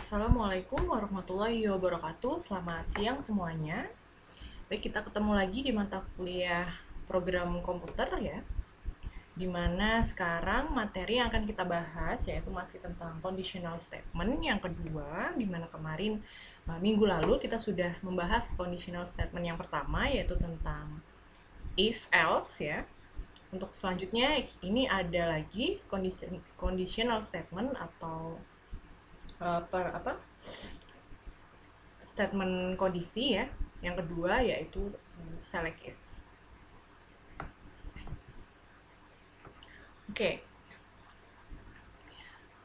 Assalamualaikum warahmatullahi wabarakatuh. Selamat siang semuanya. Baik, kita ketemu lagi di mata kuliah program komputer ya. Dimana sekarang materi yang akan kita bahas yaitu masih tentang conditional statement yang kedua, dimana kemarin minggu lalu kita sudah membahas conditional statement yang pertama yaitu tentang if else ya. Untuk selanjutnya ini ada lagi conditional statement atau statement kondisi ya. Yang kedua yaitu select case. Oke.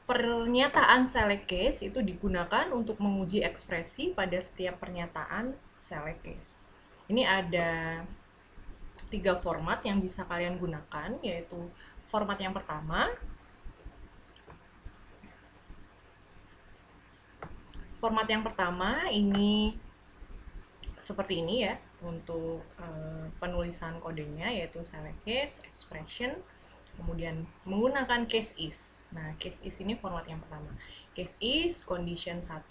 Pernyataan select case itu digunakan untuk menguji ekspresi pada setiap pernyataan select case. Ini ada 3 format yang bisa kalian gunakan, yaitu format yang pertama. Format yang pertama ini seperti ini ya untuk penulisan kodenya, yaitu select case, expression, kemudian menggunakan case is. Nah, case is ini format yang pertama. Case is, condition 1,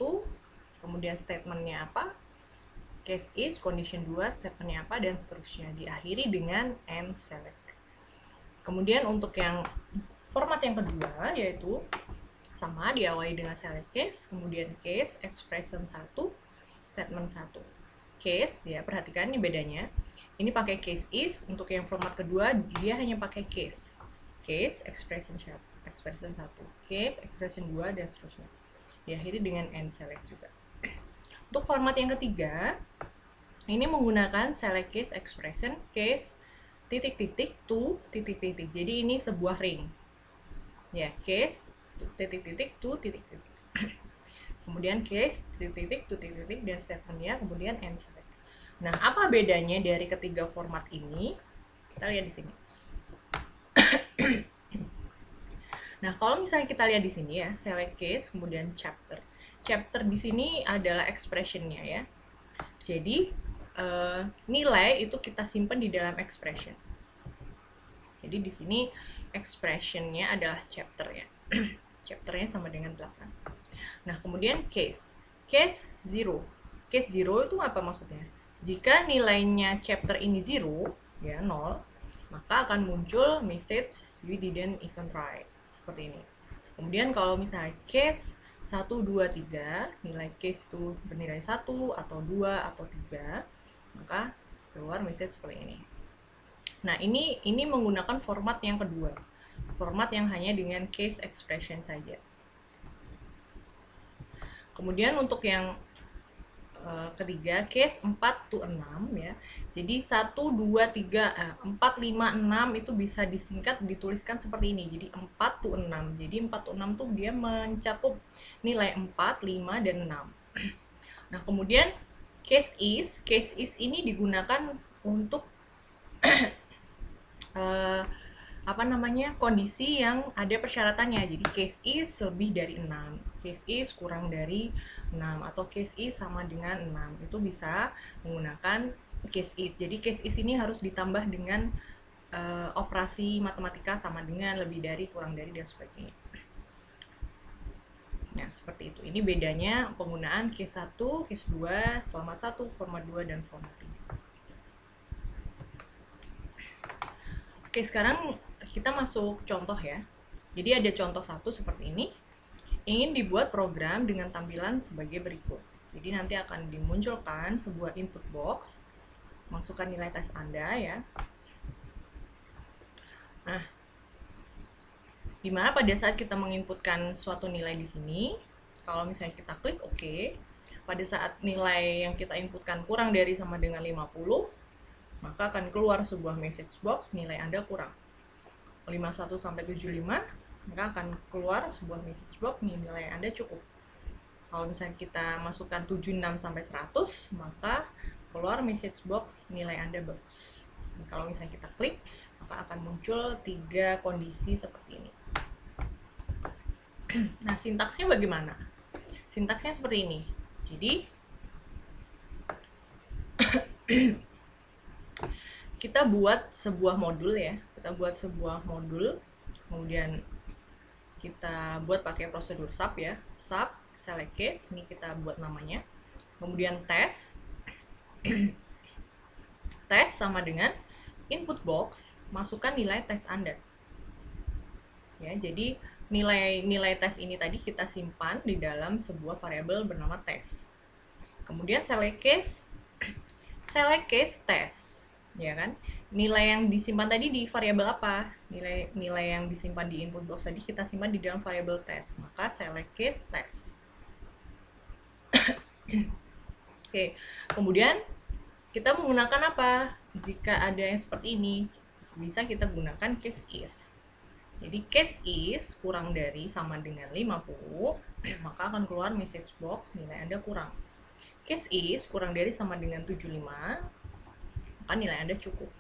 kemudian statementnya apa, case is, condition 2, statementnya apa, dan seterusnya. Diakhiri dengan and select. Kemudian untuk yang format yang kedua, yaitu sama, diawali dengan select case, kemudian case, expression 1, statement 1. Case, ya perhatikan ini bedanya. Ini pakai case is, untuk yang format kedua dia hanya pakai case. Case, expression 1, case, expression 2, dan seterusnya. Diakhiri dengan and select juga. Untuk format yang ketiga, ini menggunakan select case, expression, case, titik-titik, to, titik-titik. Jadi ini sebuah ring. Ya, case, titik-titik, to, titik-titik. Kemudian case, titik-titik, to, titik-titik, dan statementnya, kemudian and select. Nah, apa bedanya dari ketiga format ini? Kita lihat di sini. Nah, kalau misalnya kita lihat di sini ya, select case, kemudian chapter. Chapter di sini adalah expression-nya ya. Jadi, nilai itu kita simpan di dalam expression. Jadi di sini expression-nya adalah chapter ya. Chapter-nya sama dengan 8. Nah, kemudian case. Case 0. Case 0 itu apa maksudnya? Jika nilainya chapter ini 0, ya 0, maka akan muncul message you didn't even try. Seperti ini. Kemudian kalau misalnya case 1, 2, 3, nilai case itu bernilai 1 atau 2 atau 3, maka keluar message seperti ini. Nah, ini menggunakan format yang kedua. Format yang hanya dengan case expression saja. Kemudian untuk yang ketiga, case 4 to 6 ya. Jadi 1, 2, 3, 4, 5, 6 itu bisa disingkat dituliskan seperti ini. Jadi 4 to 6. Jadi 4 to 6 tuh dia mencakup nilai 4, 5, dan 6. Nah, kemudian case is ini digunakan untuk kondisi yang ada persyaratannya. Jadi case is lebih dari 6, case is kurang dari 6, atau case is sama dengan 6. Itu bisa menggunakan case is. Jadi case is ini harus ditambah dengan operasi matematika sama dengan, lebih dari, kurang dari, dan sebagainya. Nah, seperti itu. Ini bedanya penggunaan case 1, case 2, format 1, format 2, dan format 3. Oke, sekarang kita masuk contoh ya. Jadi ada contoh 1 seperti ini. Ingin dibuat program dengan tampilan sebagai berikut. Jadi nanti akan dimunculkan sebuah input box. Masukkan nilai tes Anda ya. Nah, dimana pada saat kita menginputkan suatu nilai di sini, kalau misalnya kita klik OK, pada saat nilai yang kita inputkan kurang dari sama dengan 50, maka akan keluar sebuah message box, nilai Anda kurang 51 sampai 75, maka akan keluar sebuah message box, nilai Anda cukup. Kalau misalnya kita masukkan 76 sampai 100, maka keluar message box, nilai Anda bagus. Dan kalau misalnya kita klik, maka akan muncul 3 kondisi seperti ini. Nah, sintaksnya bagaimana? Sintaksnya seperti ini. Jadi kita buat sebuah modul ya. Kemudian kita buat pakai prosedur SAP ya. SAP select case, ini kita buat namanya. Kemudian tes. Tes sama dengan input box, masukkan nilai tes Anda. Ya, jadi nilai tes ini tadi kita simpan di dalam sebuah variabel bernama tes. Kemudian select case tes, ya kan? Nilai yang disimpan tadi di variabel apa? Nilai yang disimpan di input box tadi kita simpan di dalam variabel tes, maka select case tes. Oke, kemudian kita menggunakan apa? Jika ada yang seperti ini, bisa kita gunakan case is. Jadi case is kurang dari sama dengan 50, maka akan keluar message box nilai Anda kurang. Case is kurang dari sama dengan 75, maka nilai Anda cukup.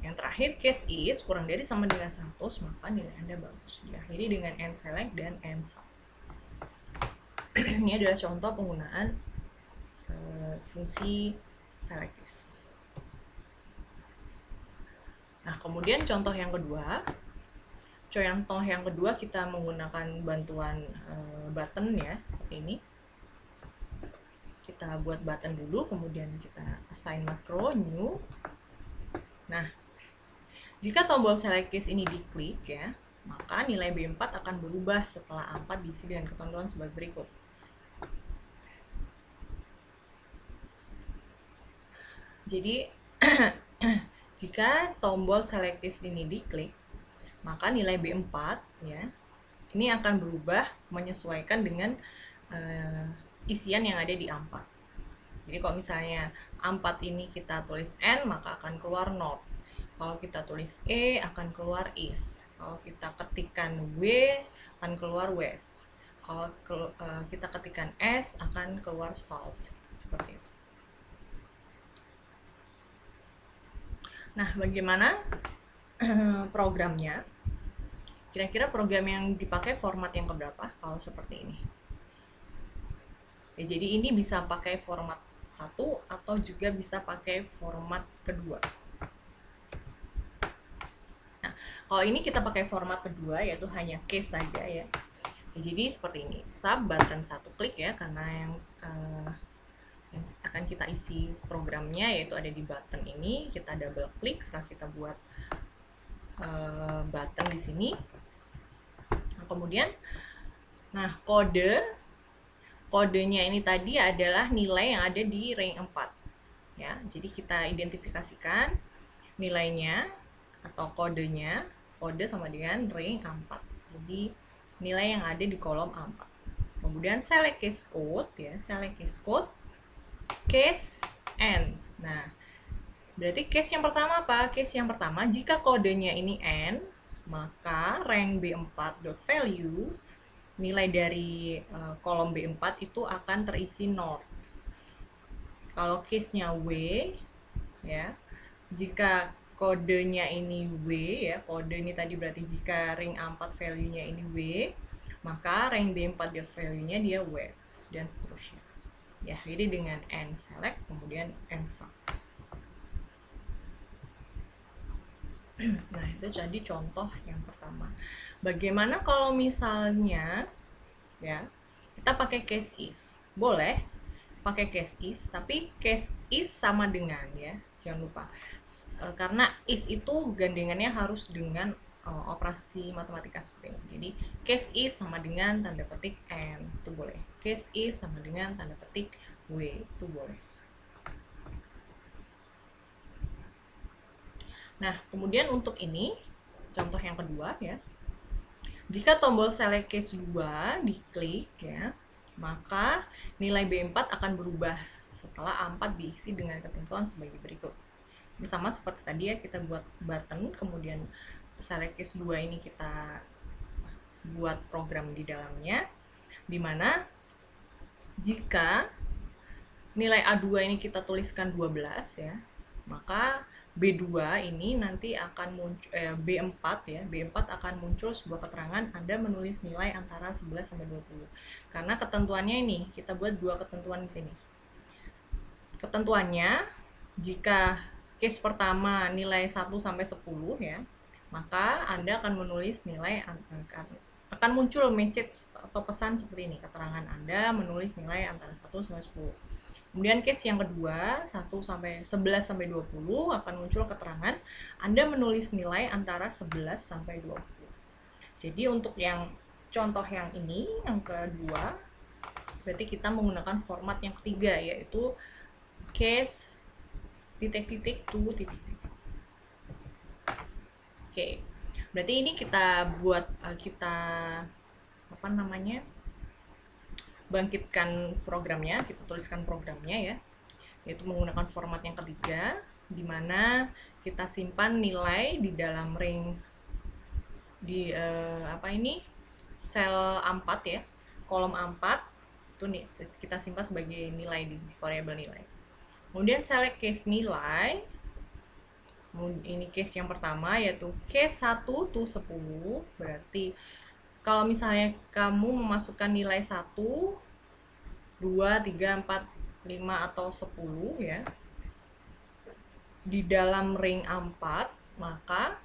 Yang terakhir, case is kurang dari sama dengan 100, maka nilai Anda bagus. Diakhiri dengan end select dan end sum. Ini adalah contoh penggunaan fungsi select case. Nah, kemudian contoh yang kedua kita menggunakan bantuan button ya, seperti ini. Kita buat button dulu, kemudian kita assign makro new. Nah, jika tombol select case ini diklik ya, maka nilai B4 akan berubah setelah A4 diisi dengan ketentuan sebagai berikut. Jadi jika tombol select case ini diklik, maka nilai B4 ya, ini akan berubah menyesuaikan dengan isian yang ada di A4. Jadi kalau misalnya A4 ini kita tulis N, maka akan keluar North. Kalau kita tulis E, akan keluar East. Kalau kita ketikkan W, akan keluar West. Kalau kita ketikkan S, akan keluar South. Seperti itu. Nah, bagaimana programnya? Kira-kira program yang dipakai format yang keberapa kalau seperti ini? Ya, jadi ini bisa pakai format 1 atau juga bisa pakai format kedua. Nah, kalau ini kita pakai format kedua, yaitu hanya case saja ya. Jadi seperti ini, sub button 1 klik ya, karena yang akan kita isi programnya yaitu ada di button ini. Kita double klik setelah kita buat button di sini. Nah, kemudian, nah kodenya ini tadi adalah nilai yang ada di range 4 ya. Jadi kita identifikasikan nilainya atau kodenya, kode sama dengan range 4. Jadi nilai yang ada di kolom A4. Kemudian select case code ya, select case code case N. Nah, berarti case yang pertama apa? Case yang pertama, jika kodenya ini N, maka rank B4.value, nilai dari kolom B4 itu akan terisi North. Kalau case-nya W, ya, jika kodenya ini W, ya, kode ini tadi berarti jika rank A4 value-nya ini W, maka rank B4.value-nya dia West, dan seterusnya. Ya, jadi dengan end select, kemudian end sum. Nah, itu jadi contoh yang pertama. Bagaimana kalau misalnya ya kita pakai case is? Boleh pakai case is, tapi case is sama dengan ya, jangan lupa. Karena is itu gandengannya harus dengan operasi matematika seperti ini. Jadi case is sama dengan tanda petik N, itu boleh. Case is sama dengan tanda petik W, itu boleh. Nah, kemudian untuk ini, contoh yang kedua ya. Jika tombol select case 2 diklik ya, maka nilai B4 akan berubah setelah A4 diisi dengan ketentuan sebagai berikut. Sama seperti tadi ya, kita buat button, kemudian select case 2 ini kita buat program di dalamnya, dimana jika nilai A2 ini kita tuliskan 12 ya, maka B2 ini nanti akan muncul B4 ya, B4 akan muncul sebuah keterangan Anda menulis nilai antara 11 sampai 20. Karena ketentuannya ini, kita buat dua ketentuan di sini. Ketentuannya, jika case pertama nilai 1 sampai 10 ya, maka Anda akan menulis nilai akan muncul message atau pesan seperti ini, keterangan Anda menulis nilai antara 1 sampai 10. Kemudian case yang kedua, 1 sampai 11 sampai 20 akan muncul keterangan Anda menulis nilai antara 11 sampai 20. Jadi untuk yang contoh yang ini, yang kedua, berarti kita menggunakan format yang ketiga, yaitu case titik-titik to titik-titik. Oke, berarti ini kita buat kita bangkitkan programnya, kita tuliskan programnya ya, yaitu menggunakan format yang ketiga, di mana kita simpan nilai di dalam ring di sel A4 ya, kolom A4 itu nih kita simpan sebagai nilai di variabel nilai. Kemudian select case nilai. Ini case yang pertama, yaitu case 1 to 10. Berarti kalau misalnya kamu memasukkan nilai 1, 2, 3, 4, 5 atau 10 ya di dalam ring A4, maka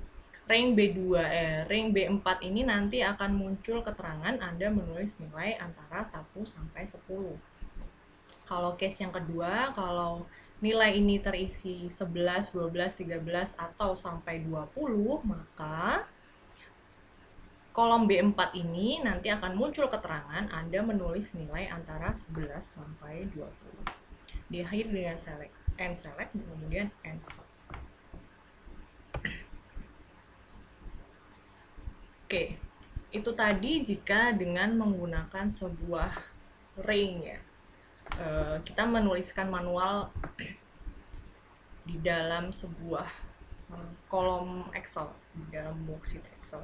ring B4 ini nanti akan muncul keterangan Anda menulis nilai antara 1 sampai 10. Kalau case yang kedua, kalau nilai ini terisi 11, 12, 13 atau sampai 20, maka kolom B4 ini nanti akan muncul keterangan Anda menulis nilai antara 11 sampai 20. Diakhiri dengan select, kemudian sub. Oke, itu tadi jika dengan menggunakan sebuah ring ya. Kita menuliskan manual di dalam sebuah kolom Excel, di dalam worksheet Excel.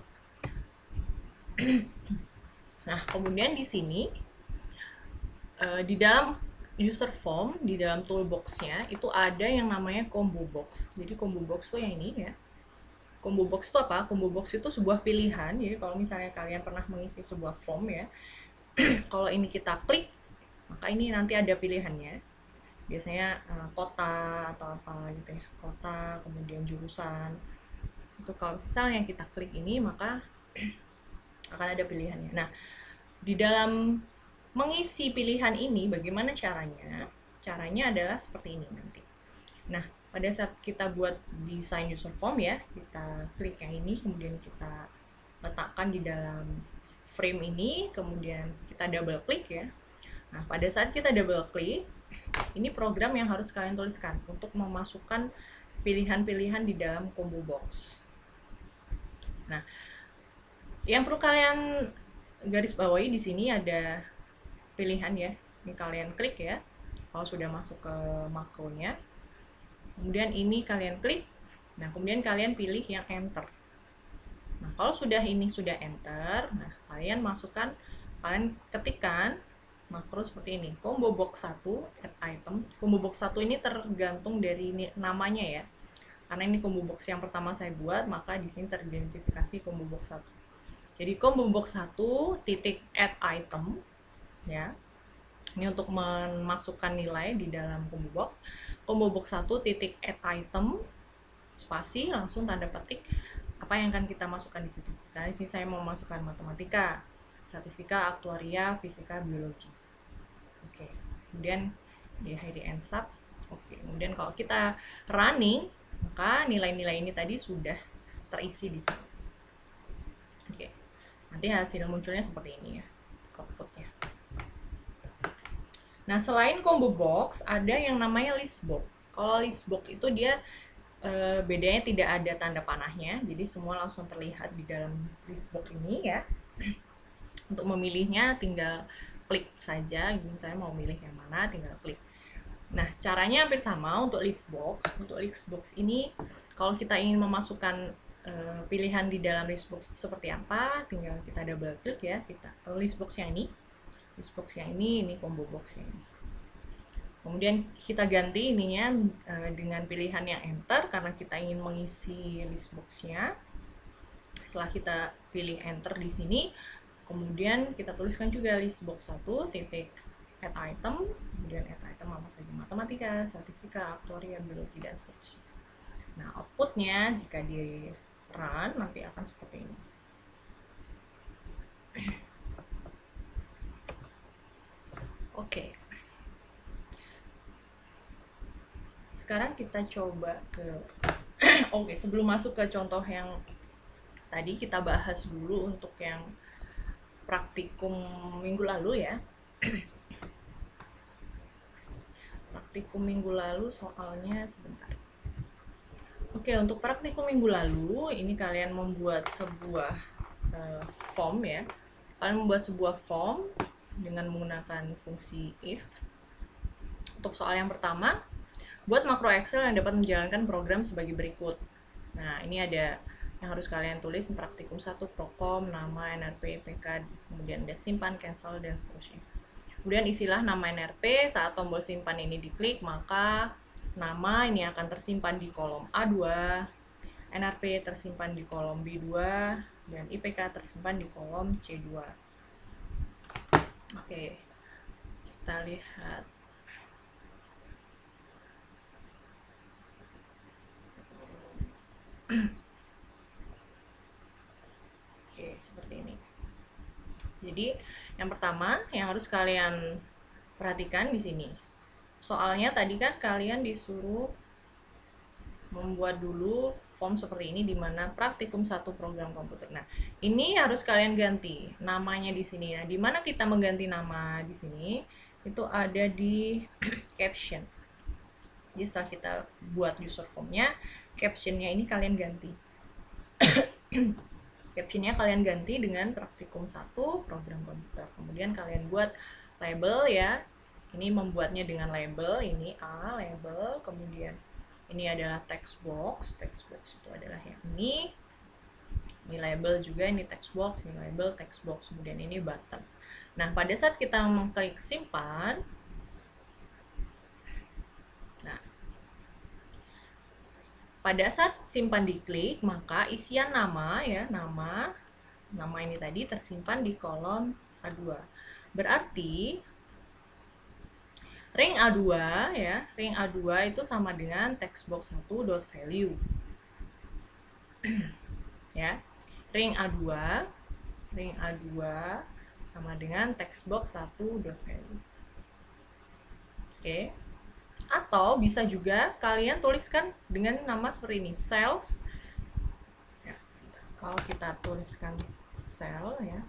Nah, kemudian di sini di dalam user form, di dalam toolbox-nya itu ada yang namanya combo box. Jadi combo box itu yang ini ya. Combo box itu apa? Combo box itu sebuah pilihan. Jadi kalau misalnya kalian pernah mengisi sebuah form ya, kalau ini kita klik, maka ini nanti ada pilihannya. Biasanya kota atau apa gitu ya, kota, kemudian jurusan. Itu kalau misalnya kita klik ini, maka akan ada pilihannya. Nah, di dalam mengisi pilihan ini, bagaimana caranya? Caranya adalah seperti ini nanti. Nah, pada saat kita buat desain user form ya, kita klik yang ini, kemudian kita letakkan di dalam frame ini, kemudian kita double klik ya. Nah, pada saat kita double klik, ini program yang harus kalian tuliskan untuk memasukkan pilihan-pilihan di dalam combo box. Nah, yang perlu kalian garis bawahi di sini ada pilihan ya. Ini kalian klik ya. Kalau sudah masuk ke makronya, kemudian ini kalian klik. Nah, kemudian kalian pilih yang enter. Nah, kalau sudah enter, nah kalian ketikkan makro seperti ini, combo box 1 add item. Combo box 1 ini tergantung dari namanya ya. Karena ini combo box yang pertama saya buat, maka di sini teridentifikasi combo box 1. Jadi combo box 1 titik add item ya. Ini untuk memasukkan nilai di dalam combo box. Combo box 1 titik add item spasi langsung tanda petik apa yang akan kita masukkan di situ. Misalnya di sini saya mau masukkan matematika, statistika, aktuaria, fisika, biologi. Oke. Kemudian diakhiri end sub. Oke. Kemudian kalau kita running, maka nilai-nilai ini tadi sudah terisi di sini. Oke. Nanti hasil munculnya seperti ini ya, outputnya. Nah, selain combo box, ada yang namanya list box. Kalau list box itu dia bedanya tidak ada tanda panahnya, jadi semua langsung terlihat di dalam list box ini ya. Untuk memilihnya tinggal klik saja, misalnya mau milih yang mana tinggal klik. Nah, caranya hampir sama untuk list box. Untuk list box ini, kalau kita ingin memasukkan pilihan di dalam list box seperti apa, tinggal kita double klik ya, kita list box yang ini combo box yang ini. Kemudian kita ganti ininya dengan pilihan yang enter karena kita ingin mengisi list box-nya. Setelah kita pilih enter di sini, kemudian kita tuliskan juga list box 1 titik add item, kemudian add item apa saja, matematika, statistika, aktuaria, biologi, dan seterusnya. Nah, outputnya jika di run nanti akan seperti ini. Oke. Sekarang kita coba ke oke, sebelum masuk ke contoh yang tadi, kita bahas dulu untuk yang praktikum minggu lalu ya. Praktikum minggu lalu soalnya sebentar. Oke, untuk praktikum minggu lalu ini kalian membuat sebuah form ya. Kalian membuat sebuah form dengan menggunakan fungsi if. Untuk soal yang pertama, buat makro Excel yang dapat menjalankan program sebagai berikut. Nah, ini ada yang harus kalian tulis praktikum 1, prokom, nama, NRP, PK, kemudian ada simpan, cancel, dan seterusnya. Kemudian isilah nama NRP, saat tombol simpan ini diklik, maka nama ini akan tersimpan di kolom A2, NRP tersimpan di kolom B2, dan IPK tersimpan di kolom C2. Oke, kita lihat. Oke, seperti ini. Jadi, yang pertama yang harus kalian perhatikan di sini. Soalnya tadi kan kalian disuruh membuat dulu form seperti ini di mana praktikum 1 program komputer. Nah, ini harus kalian ganti namanya di sini. Nah, di mana kita mengganti nama di sini? Itu ada di caption. Jadi setelah kita buat user formnya, captionnya ini kalian ganti. Captionnya kalian ganti dengan praktikum 1 program komputer. Kemudian kalian buat label ya. Ini membuatnya dengan label, ini A, label, kemudian ini adalah text box. Text box itu adalah yang ini. Ini label juga, ini text box, ini label, text box, kemudian ini button. Nah, pada saat kita mengklik simpan, pada saat simpan diklik, maka isian nama ya, nama ini tadi tersimpan di kolom A2. Berarti ring A2 ya, ring A2 itu sama dengan textbox 1.value. Ya. Ring A2 sama dengan textbox 1.value. Oke. Atau bisa juga kalian tuliskan dengan nama seperti ini, cells ya, kalau kita tuliskan cell ya.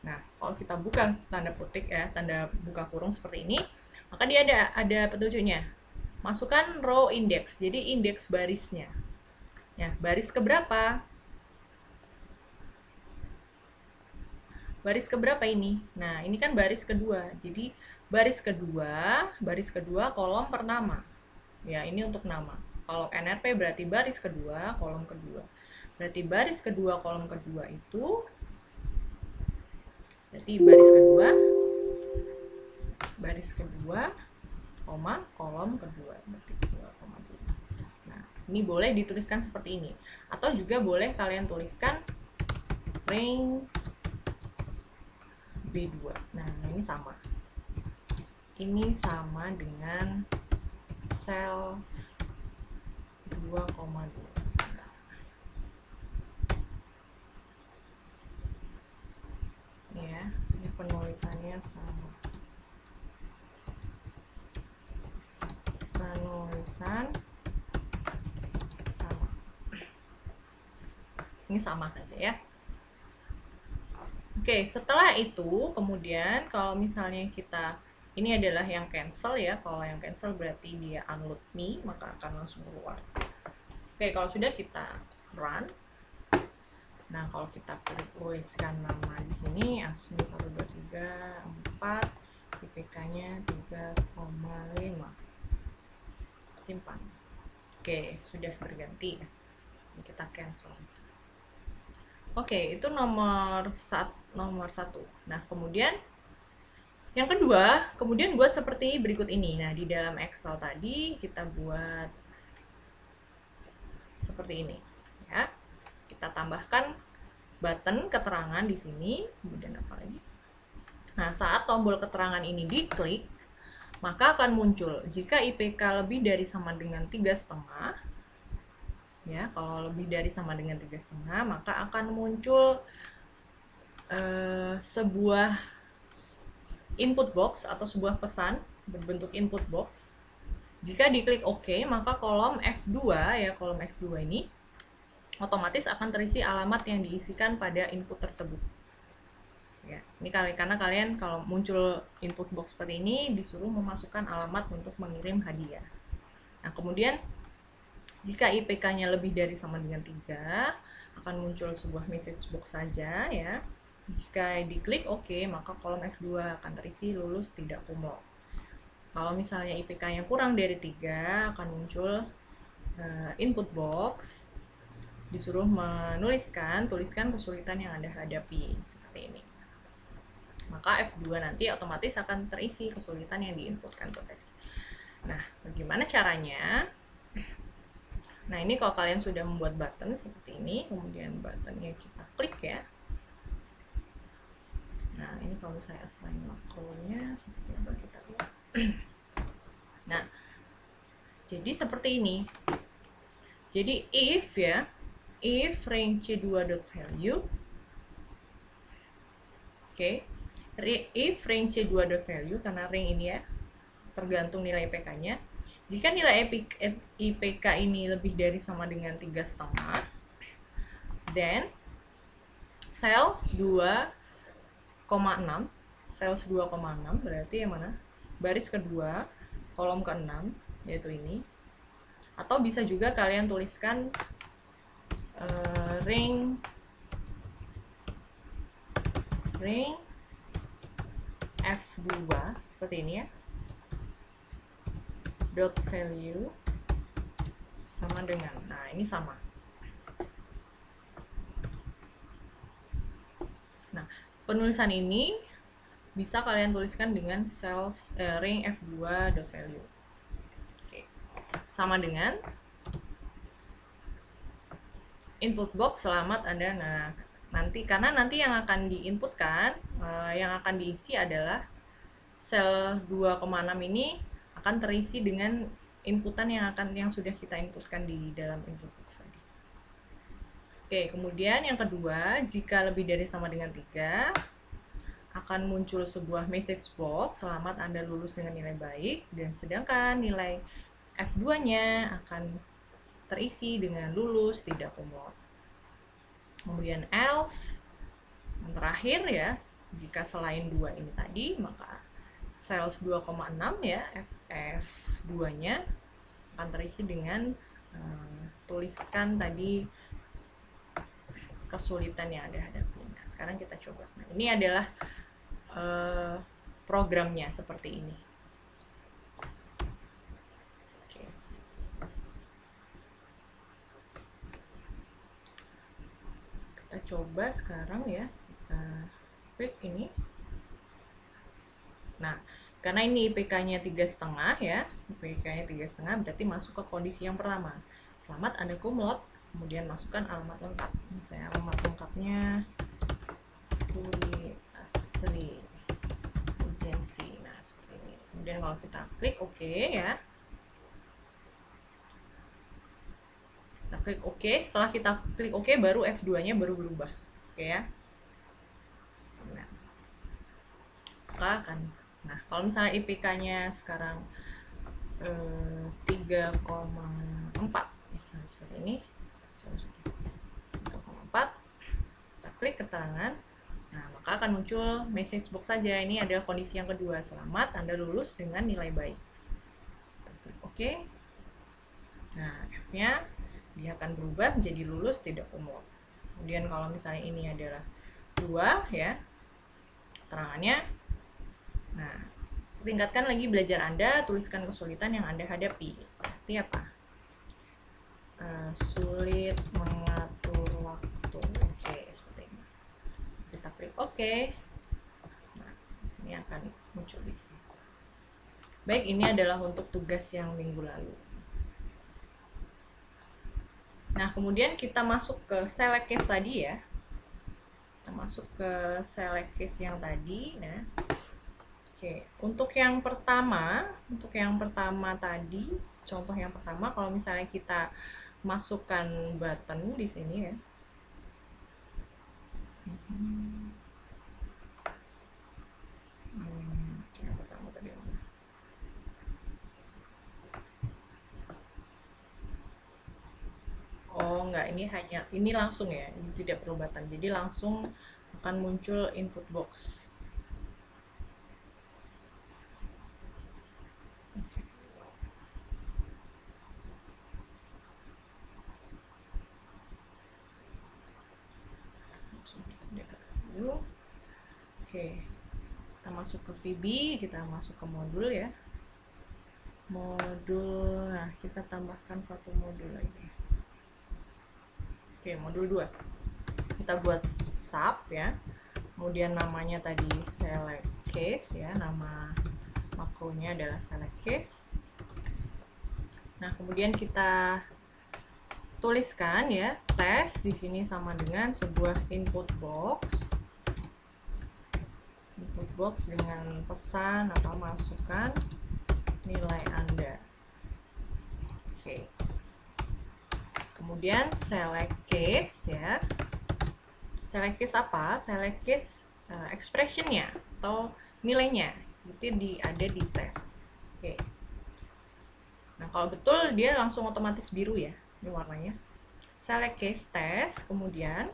Nah, kalau kita buka tanda petik ya, tanda buka kurung seperti ini, maka dia ada petunjuknya. Masukkan row index, jadi indeks barisnya ya, baris keberapa, baris keberapa ini. Nah, ini kan baris kedua, jadi baris kedua kolom pertama ya, ini untuk nama. Kalau NRP berarti baris kedua kolom kedua, berarti baris kedua kolom kedua itu berarti baris kedua koma kolom kedua, berarti 2,2. Nah, ini boleh dituliskan seperti ini, atau juga boleh kalian tuliskan ring B2. Nah, ini sama dengan cells 2,2. Ya, ini penulisannya sama. Penulisan sama. Ini sama saja ya. Oke, setelah itu kemudian kalau misalnya kita, ini adalah yang cancel ya. Kalau yang cancel berarti dia unload me, maka akan langsung keluar. Oke, kalau sudah kita run. Nah, kalau kita tuliskan nama di sini, ASMI 1, 2, 3, 4, IPK-nya 3,5. Simpan. Oke, sudah berganti ya. Kita cancel. Oke, itu nomor 1. Nah, kemudian yang kedua, kemudian buat seperti berikut ini. Nah, di dalam Excel tadi kita buat seperti ini, ya. Kita tambahkan button keterangan di sini, kemudian apa lagi? Nah, saat tombol keterangan ini diklik, maka akan muncul jika IPK lebih dari sama dengan 3,5, ya. Kalau lebih dari sama dengan 3,5, maka akan muncul sebuah input box atau sebuah pesan berbentuk input box. Jika diklik OK, maka kolom F2 ya, kolom F2 ini otomatis akan terisi alamat yang diisikan pada input tersebut. Ya, ini karena kalian kalau muncul input box seperti ini disuruh memasukkan alamat untuk mengirim hadiah. Nah, kemudian jika IPK-nya lebih dari sama dengan 3, akan muncul sebuah message box saja ya. Jika diklik OK, maka kolom F2 akan terisi lulus tidak kumlot. Kalau misalnya IPK-nya kurang dari 3, akan muncul input box, disuruh tuliskan kesulitan yang Anda hadapi, seperti ini. Maka F2 nanti otomatis akan terisi kesulitan yang diinputkan tadi. Nah, bagaimana caranya? Nah, ini kalau kalian sudah membuat button seperti ini, kemudian buttonnya kita klik ya. Nah, ini kalau saya assign makronya seperti apa kita lihat. Nah, jadi seperti ini. Jadi if range C2.value, if range C2.value, karena range ini ya, tergantung nilai IPK-nya. Jika nilai IPK ini lebih dari sama dengan 3,5, then cells 2,6 berarti yang mana? Baris kedua, kolom ke-6, yaitu ini. Atau bisa juga kalian tuliskan ring F2 seperti ini ya, dot value sama dengan, nah ini sama. Nah, penulisan ini bisa kalian tuliskan dengan cells ring F2 dot value. Sama dengan input box selamat Anda. Nah, karena nanti yang akan diinputkan, yang akan diisi adalah sel 2,6 ini akan terisi dengan inputan yang sudah kita inputkan di dalam input box tadi. Oke, kemudian yang kedua, jika lebih dari sama dengan 3, akan muncul sebuah message box, selamat Anda lulus dengan nilai baik, dan sedangkan nilai F2-nya akan terisi dengan lulus tidak kumlot. Kemudian else, yang terakhir ya, jika selain 2 ini tadi, maka cells 2,6 ya, F2-nya akan terisi dengan tuliskan tadi kesulitan yang Anda hadapi. Nah, sekarang kita coba. Nah, ini adalah programnya seperti ini. Kita coba sekarang ya, kita klik ini. Nah, karena ini IPK-nya 3,5 ya, IPK-nya 3,5 berarti masuk ke kondisi yang pertama. Selamat Anda kumlot, kemudian masukkan alamat lengkap. Misalnya alamat lengkapnya Puri Asri Agency. Nah, seperti ini. Kemudian kalau kita klik OK ya. Kita klik OK, setelah kita klik OK baru F2-nya baru berubah. Oke ya. Nah, nah, kalau misalnya IPK-nya sekarang 3,4 misalnya seperti ini, 3,4, kita klik keterangan, nah maka akan muncul message box saja. Ini adalah kondisi yang kedua, selamat Anda lulus dengan nilai baik. Kita klik OK. Nah, F-nya dia akan berubah menjadi lulus tidak kumlot. Kemudian kalau misalnya ini adalah 2 ya, keterangannya. Nah, tingkatkan lagi belajar Anda, tuliskan kesulitan yang Anda hadapi. Berarti apa? Sulit mengatur waktu. Oke, seperti ini. Kita klik OK. Nah, ini akan muncul di sini. Baik, ini adalah untuk tugas yang minggu lalu. Nah, kemudian kita masuk ke select case tadi ya. Kita masuk ke select case yang tadi. Nah, oke, untuk yang pertama tadi, contoh yang pertama, kalau misalnya kita masukkan button di sini ya. enggak, ini langsung ya, ini tidak perlu button, jadi langsung akan muncul input box. Oke, kita masuk ke VB, kita masuk ke modul ya. Modul, nah kita tambahkan satu modul lagi. Oke, modul 2. Kita buat sub ya. Kemudian namanya tadi select case ya, nama makronya adalah select case. Nah, kemudian kita tuliskan ya, tes di sini sama dengan sebuah input box. Input box dengan pesan atau masukkan nilai Anda. Oke. Kemudian select case ya. Select case apa? Select case expression-nya atau nilainya. Itu ada di tes. Oke. Nah, kalau betul dia langsung otomatis biru ya, ini warnanya. Select case test, kemudian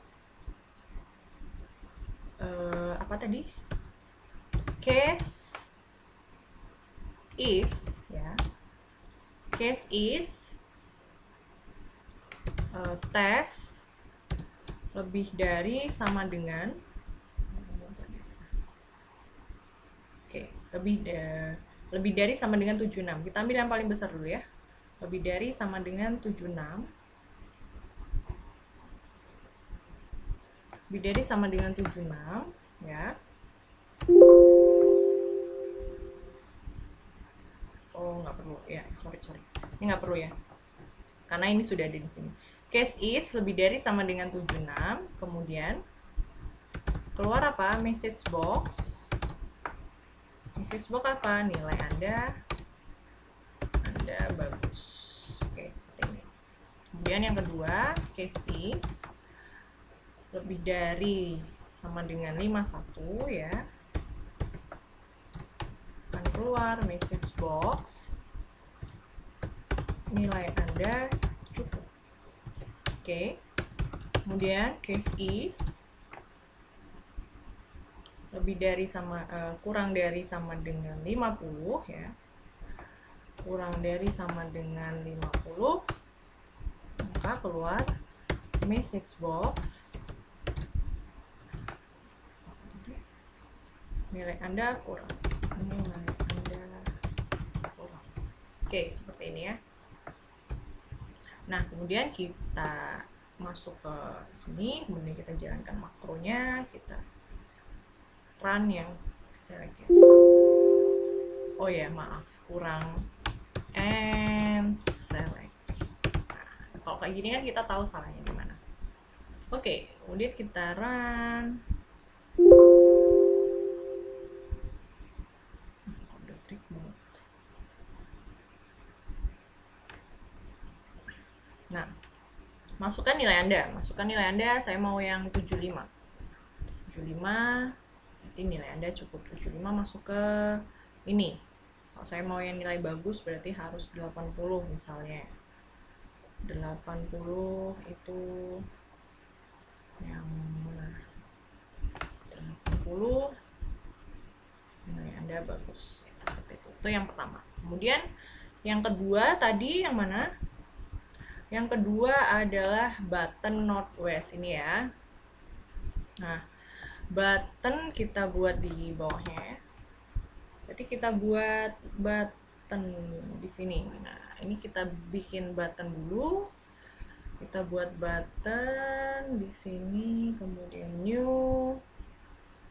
apa tadi? Case is ya. Case is tes lebih dari sama dengan lebih dari sama dengan 76. Kita ambil yang paling besar dulu ya. Lebih dari sama dengan 76. Lebih dari sama dengan 76 ya. Oh, nggak perlu ya, sorry. Ini nggak perlu ya, karena ini sudah ada di sini. Case is lebih dari sama dengan 76, kemudian keluar apa? Message box. Message box apa? Nilai Anda bagus. Oke, seperti ini. Kemudian yang kedua, case is lebih dari sama dengan 51 ya. Akan keluar message box. Nilai Anda cukup. Oke. Kemudian case is lebih dari sama kurang dari sama dengan 50 ya. Kurang dari sama dengan 50, maka keluar message box. Nilai Anda kurang. Nilai Anda kurang. Oke, seperti ini ya. Nah, kemudian kita masuk ke sini, kemudian kita jalankan makronya, kita run yang select case. Oh ya, maaf, kurang and select. Nah, kalau kayak gini kan kita tahu salahnya di mana. Oke, kemudian kita run. Nah, masukkan nilai Anda, saya mau yang 75. 75, berarti nilai Anda cukup 75, masuk ke ini. Kalau saya mau yang nilai bagus berarti harus 80 misalnya. 80 itu yang mana? 80 nilai Anda bagus. Ya, seperti itu. Itu yang pertama. Kemudian yang kedua tadi yang mana? Yang kedua adalah button northwest ini ya. Nah, button kita buat di bawahnya ya. Berarti kita buat button di sini. Nah, ini kita bikin button dulu. Kita buat button di sini, kemudian new.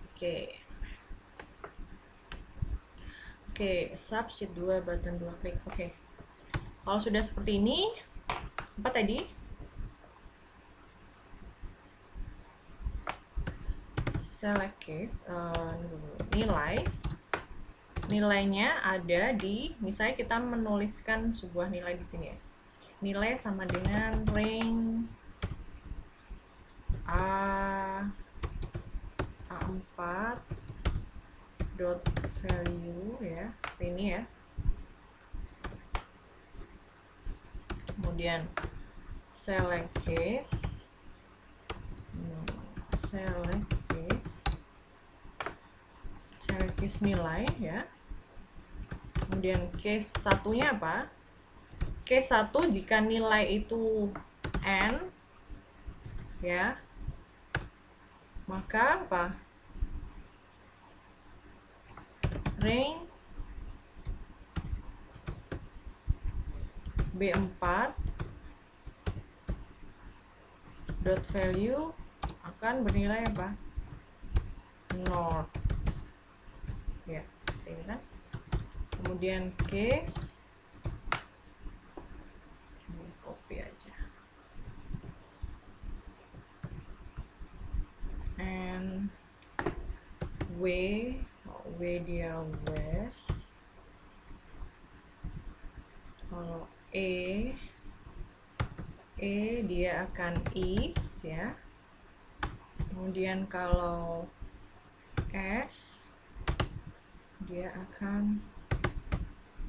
Oke. Oke, subsheet 2 button 2 klik. Oke. Kalau sudah seperti ini, apa tadi? Select case, nilainya ada di, misalnya kita menuliskan sebuah nilai di sini ya. Nilai sama dengan range A4 dot value ya, ini ya. Kemudian select case, select case nilai ya. Kemudian case satunya apa? Case 1 jika nilai itu n ya, maka apa? Range B4 dot value akan bernilai apa? North ya, ini kan. Kemudian case, ini copy aja, and W dia west, kalau E dia akan east ya. Kemudian kalau S dia akan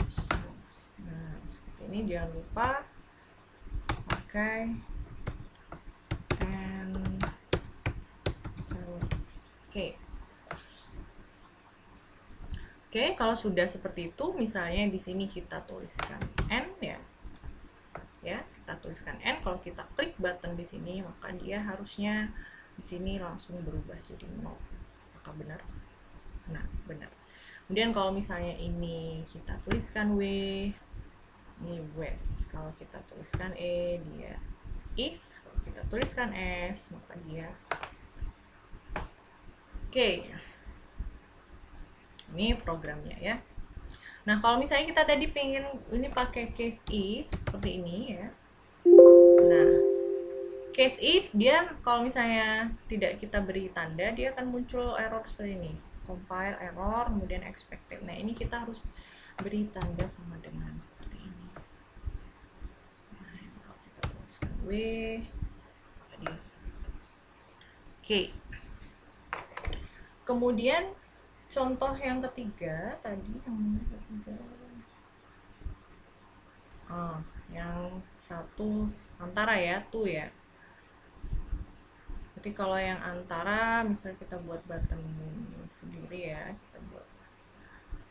south. Nah, seperti ini, jangan lupa pakai and select. Oke, kalau sudah seperti itu, misalnya di sini kita tuliskan n ya. Ya, kita tuliskan n. Kalau kita klik button di sini, maka dia harusnya di sini langsung berubah jadi 0. Maka benar? Nah, benar. Kemudian kalau misalnya ini kita tuliskan W, ini west. Kalau kita tuliskan E, dia east. Kalau kita tuliskan S, maka dia south. Oke. Ini programnya ya. Nah, kalau misalnya kita tadi pengen ini pakai case is seperti ini ya. Nah, case is dia kalau misalnya tidak kita beri tanda, dia akan muncul error seperti ini. Compile error, kemudian expected. Nah, ini kita harus beri tanda sama dengan seperti ini. Nah, kalau kita tuliskan W, dia seperti itu. Oke. Kemudian contoh yang ketiga tadi, yang satu antara ya, tuh ya. Jadi kalau yang antara, misal kita buat button sendiri ya, kita buat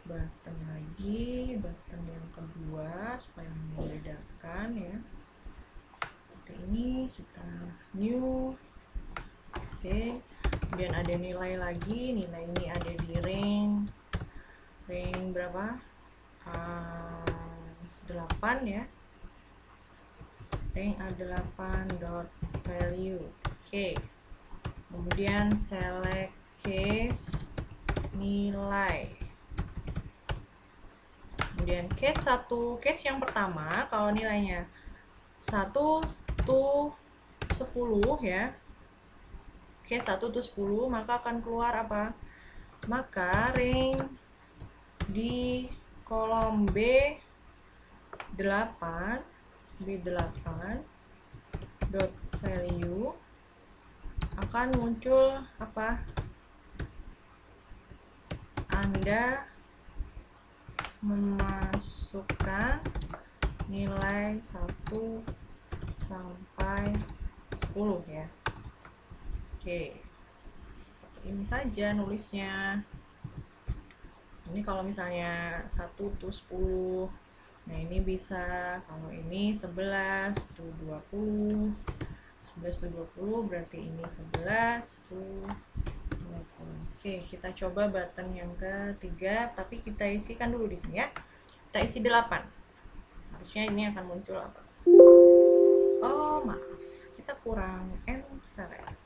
button lagi, button yang kedua supaya membedakan ya. Seperti ini, kita new. Oke. Kemudian ada nilai lagi, nilai ini ada di range berapa? 8 ya. Range A8 dot value. Oke. Kemudian select case nilai. Kemudian case 1, case yang pertama kalau nilainya 1 to 10 ya. Case 1 to 10, maka akan keluar apa? Maka range di kolom B8 dot value akan muncul apa? Anda memasukkan nilai 1 sampai 10 ya. Oke, seperti ini saja nulisnya. Ini kalau misalnya 1 to 10, nah ini bisa, kalau ini 11 to 20, 11 to 20 berarti ini 11 to 20. Oke, kita coba button yang ketiga, tapi kita isikan dulu di sini ya. Kita isi 8. Harusnya ini akan muncul apa? Oh, maaf, kita kurang select.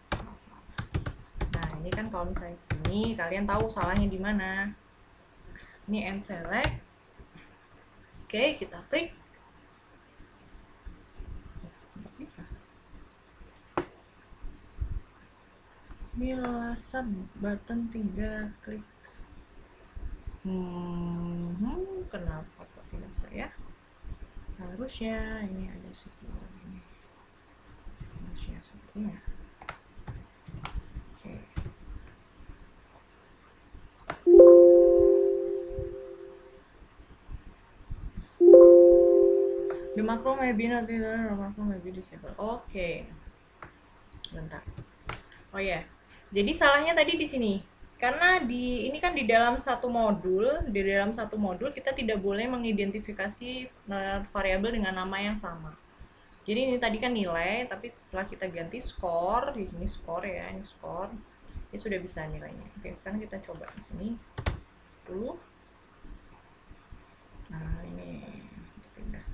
Nah, ini kan kalau misalnya ini kalian tahu salahnya di mana. Ini select. Oke, kita klik. Nggak bisa. Milasa button 3 klik. Kenapa kok tidak bisa ya? Harusnya ini ada 10 ini. Harusnya sepertinya. Oke. The macro may be not, the macro may be disabled. Oke. Bentar. Oh ya. Jadi salahnya tadi di sini. Karena ini kan di dalam satu modul kita tidak boleh mengidentifikasi variabel dengan nama yang sama. Jadi ini tadi kan nilai, tapi setelah kita ganti skor, ini skor ya, ini skor. Ya sudah bisa nilainya. Oke, sekarang kita coba di sini. 10. Nah, ini pindah.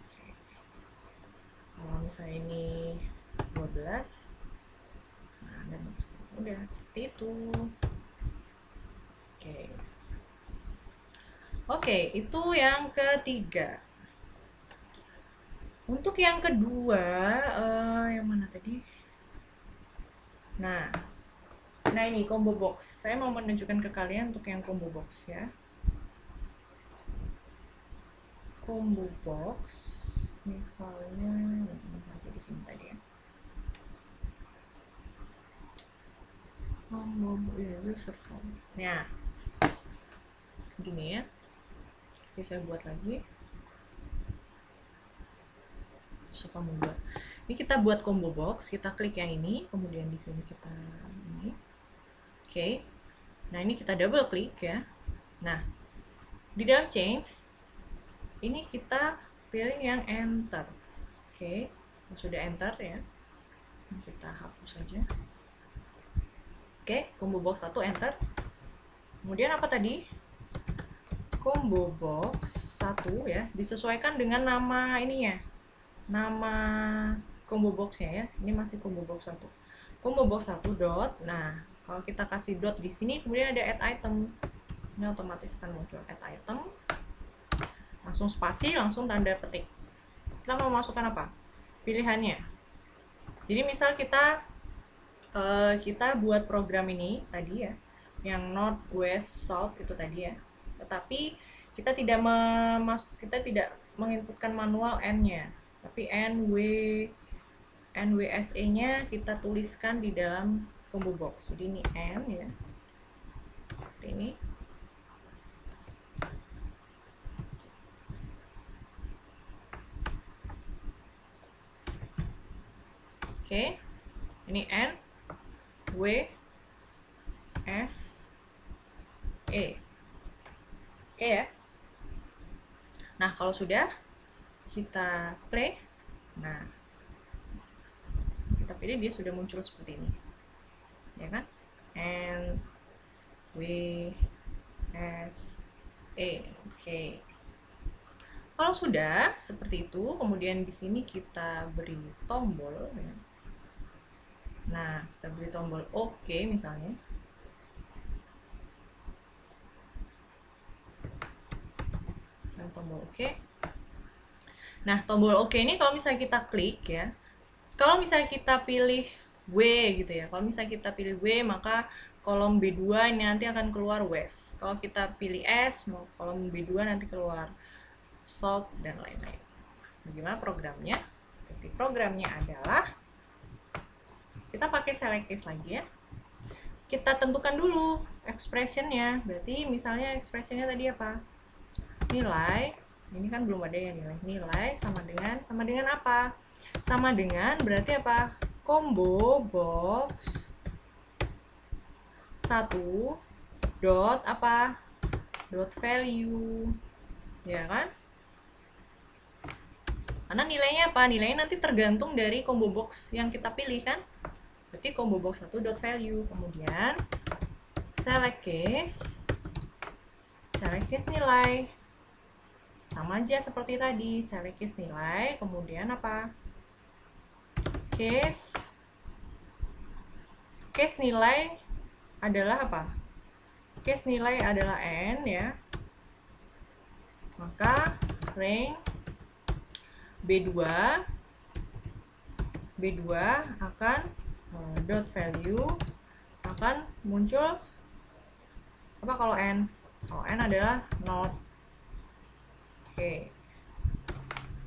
Oke. Kalau misalnya ini 12. Nah, dan udah seperti itu. Oke. Oke, itu yang ketiga. Untuk yang kedua, yang mana tadi? Nah ini combo box. Saya mau menunjukkan ke kalian untuk yang combo box ya. Combo box, misalnya saja di sini tadi ya. Combo ya, user form. Nah, gini ya. Oke, saya buat lagi. Suka membuat. Ini kita buat combo box, kita klik yang ini, kemudian di sini kita ini. Oke. Nah, ini kita double klik ya. Nah, di dalam change ini kita pilih yang enter. Oke, sudah enter ya. Kita hapus saja. Oke, combo box 1 enter. Kemudian apa tadi? Combo box 1 ya, disesuaikan dengan nama ininya. Nama combo boxnya ya. Ini masih combo box 1. Combo box 1 dot. Nah, kalau kita kasih dot di sini, kemudian ada add item. Ini otomatis akan muncul add item. Langsung spasi, langsung tanda petik. Kita mau masukkan apa? Pilihannya. Jadi misal kita buat program ini tadi ya, yang north, west, south itu tadi ya. Tetapi kita tidak menginputkan manual n-nya, tapi NWSE-nya kita tuliskan di dalam combo box. Jadi ini n ya, seperti ini. Oke, ini n, w, s, e. Oke ya. Nah, kalau sudah kita play, nah kita pilih, dia sudah muncul seperti ini, ya kan? N, W, S, E. Oke. Kalau sudah seperti itu, kemudian di sini kita beri tombol. Ya. Nah, kita beri tombol OK misalnya. Tombol OK. Nah, tombol OK ini kalau misalnya kita klik ya, kalau misalnya kita pilih W gitu ya, kalau misalnya kita pilih W, maka kolom B2 ini nanti akan keluar West. Kalau kita pilih S, kolom B2 nanti keluar South dan lain-lain. Bagaimana programnya? Jadi programnya adalah kita pakai select case lagi ya. Kita tentukan dulu expressionnya. Berarti misalnya expressionnya tadi apa? Nilai. Ini kan belum ada ya nilai. Nilai sama dengan apa? Sama dengan berarti apa? Combo box 1 dot apa? Dot value. Ya kan? Karena nilainya apa? Nilainya nanti tergantung dari combo box yang kita pilih kan? Berarti combo box 1 dot value. Kemudian select case nilai. Sama aja seperti tadi, select case nilai, kemudian apa? Case nilai adalah apa? Case nilai adalah n ya. Maka rank B2 akan dot value akan muncul apa kalau n? Kalau n adalah not. Oke.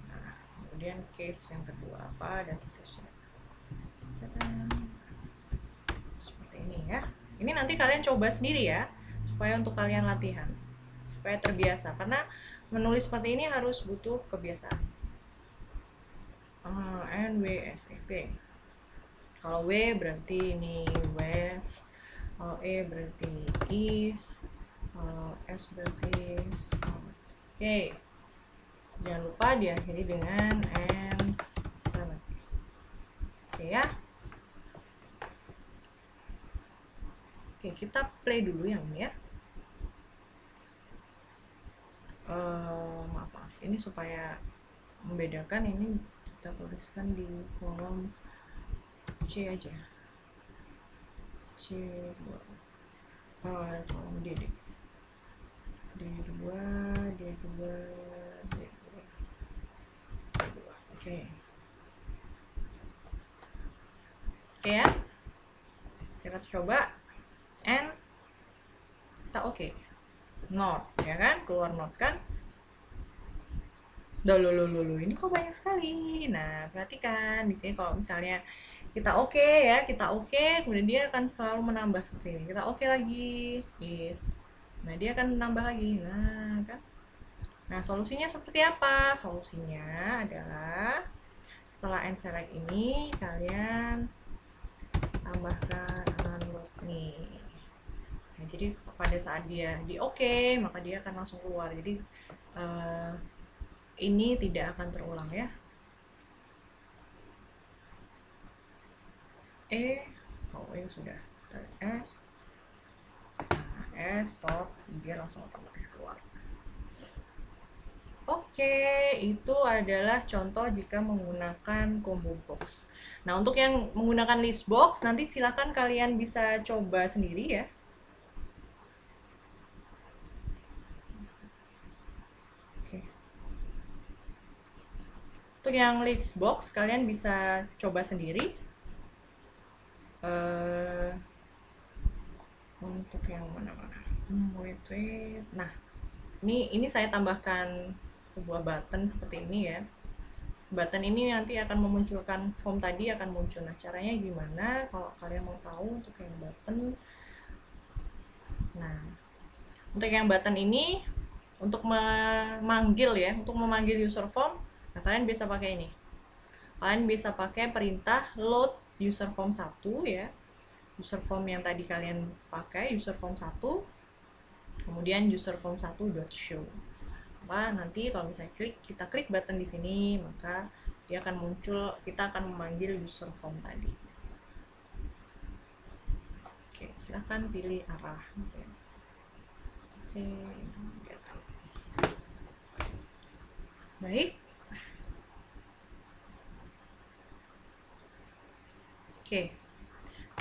Nah, kemudian case yang kedua apa dan seterusnya. Seperti ini ya. Ini nanti kalian coba sendiri ya, supaya untuk kalian latihan, supaya terbiasa. Karena menulis seperti ini harus butuh kebiasaan. NWSEP. Kalau W berarti ini west, kalau E berarti east, kalau S berarti south. Oke. Jangan lupa diakhiri dengan and select. Oke ya. Oke, kita play dulu yang ini ya. Maaf, ini supaya membedakan, ini kita tuliskan di kolom C aja. C2. Kolom D2, D2. Oke. Oke ya. Kita coba and kita oke. Not, ya kan? Keluar not kan? Ini kok banyak sekali. Nah, perhatikan di sini kalau misalnya kita oke ya, kita oke, kemudian dia akan selalu menambah seperti ini. Kita oke lagi, yes. Nah, dia akan menambah lagi. Nah, kan? Nah, solusinya seperti apa? Solusinya adalah setelah and select ini kalian tambahkan unlock nih. Nah, jadi pada saat dia di oke, maka dia akan langsung keluar. Jadi ini tidak akan terulang ya. Sudah. S. Nah, S stop, dia langsung otomatis keluar. Oke, itu adalah contoh jika menggunakan combo box. Nah, untuk yang menggunakan list box, nanti silakan kalian bisa coba sendiri ya. Oke. Untuk yang list box, kalian bisa coba sendiri. Untuk yang mana-mana. Wait. Nah, ini saya tambahkan sebuah button seperti ini ya. Button ini nanti akan memunculkan form tadi akan muncul. Nah, caranya gimana? Kalau kalian mau tahu untuk yang button. Nah, untuk yang button ini untuk memanggil ya, untuk memanggil user form, nah kalian bisa pakai ini. Kalian bisa pakai perintah load user form 1 ya. User form yang tadi kalian pakai user form 1. Kemudian user form 1.show. Nanti kalau misalnya kita klik button di sini, maka dia akan muncul, kita akan memanggil user form tadi. Oke, silahkan pilih arah gitu ya. Oke, dia akan baik. Oke.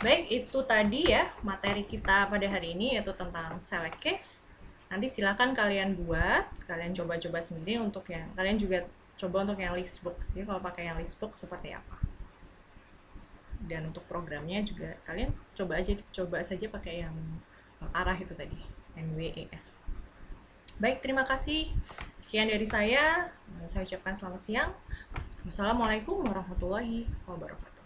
Baik, itu tadi ya materi kita pada hari ini, yaitu tentang select case. Nanti silakan kalian buat, kalian coba-coba sendiri untuk yang, kalian juga coba untuk yang list box. Jadi kalau pakai yang list box seperti apa. Dan untuk programnya juga kalian coba saja pakai yang arah itu tadi, NWES. Baik, terima kasih. Sekian dari saya. Saya ucapkan selamat siang. Wassalamualaikum warahmatullahi wabarakatuh.